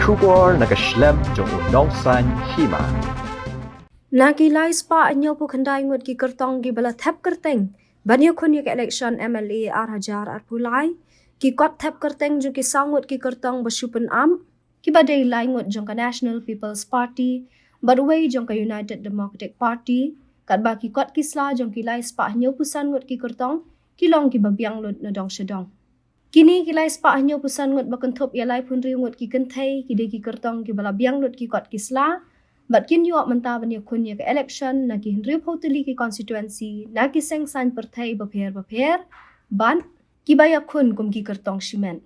Shubor nakaslem jong udongsan Hima. Nakilay spa anyo po kanday ngut ki Kyrtong ki bala thep Kyrtong. Banyo kun yak election MLA Hajar Pulai. Ki kot thep Kyrtong jong ki sangut ki Kyrtong basyupen ki badai lai ngut jong ka National People's Party. Badway jong ka United Democratic Party. Kat ba ki kot kisla jong ki lai spa anyo pusan ngut ki Kyrtong. Ki long ki babiang lut na dong sedong. Kini kilai spa anyo pusan ngut bakenthop yalai pun riu ngut ki Kyntait ki de ki Kyrtong ki bala biang lut ki kot kisla. Bat kin yuak menta banya kun ya ke election na ki henriu pautili ki constituency na ki seng san pertai baper ban ki baya kun kum ki Kyrtong shimen.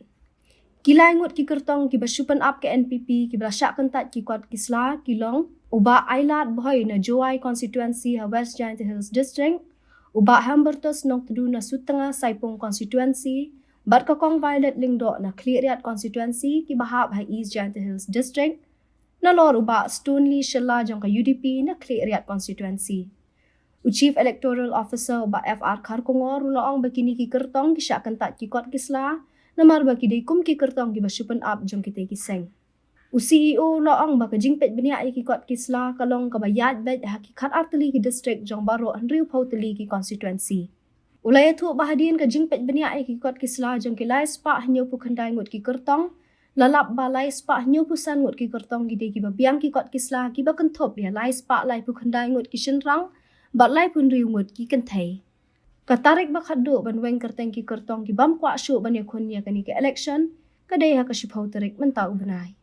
Kilai ngut ki Kyrtong ki basyupan up ke NPP ki bala syak Kyntait ki kot kisla ki long uba ailat boy na Joai constituency ha West Giant Hills district uba hambertos nong tedu na sutengah Saipung constituency bat kakong violet lingdo na Kyrtong constituency ki bahab ha East Giant Hills district na lor uba Stonely Shah jong ka UDP na Kyrtong constituency. Chief Electoral Officer uba FR Kharkongor loong bakini ki Kyrtong ki syak Kyntait ki kot kisla na marba ki dekum ki Kyrtong ki basyupan up jong ki te ki seng. CEO loong ba ka jingpet benia ki kot kisla kalong ka bayat bet hakikat arteli ki district jong baro henriu pauteli ki constituency. Ulay tu bahadin ka jingpet benia ki kot kisla jong ki lai spa hanyo pu khandai ngut ki Kyrtong. Lalap balai spa nyo pusan ngut ki Kyrtong gide ki babiang ki kot kisla ki bakenthop ya lai spa lai pu khandai ngut ki shinrang bat lai pun riu ngut ki Kyntait. Katarik bakhadu ban weng Kyrtong ki Kyrtong ki bam kwa syu ban yakun ya kani ke election kadai ha ka shipau tarik mentau benai.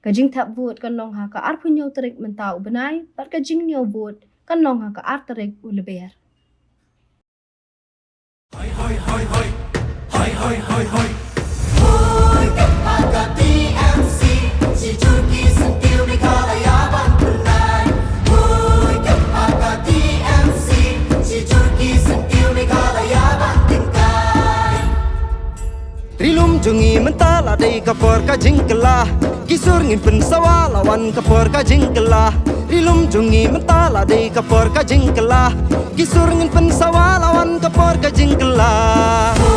Ka jing thap vote kan long ha ka ar punyo tarik mentau benai bat ka jing nyo vote kan long ha ka ar tarik uleber. Hoi hoi hoi hoi hoi hoi hoi hoi Rilum jungi mentala dei kapor ka jingkela Kisur ngin pen sawa lawan kapor ka jingkela Rilum jungi mentala dei kapor ka jingkela Kisur ngin pen sawa lawan kapor ka jingkela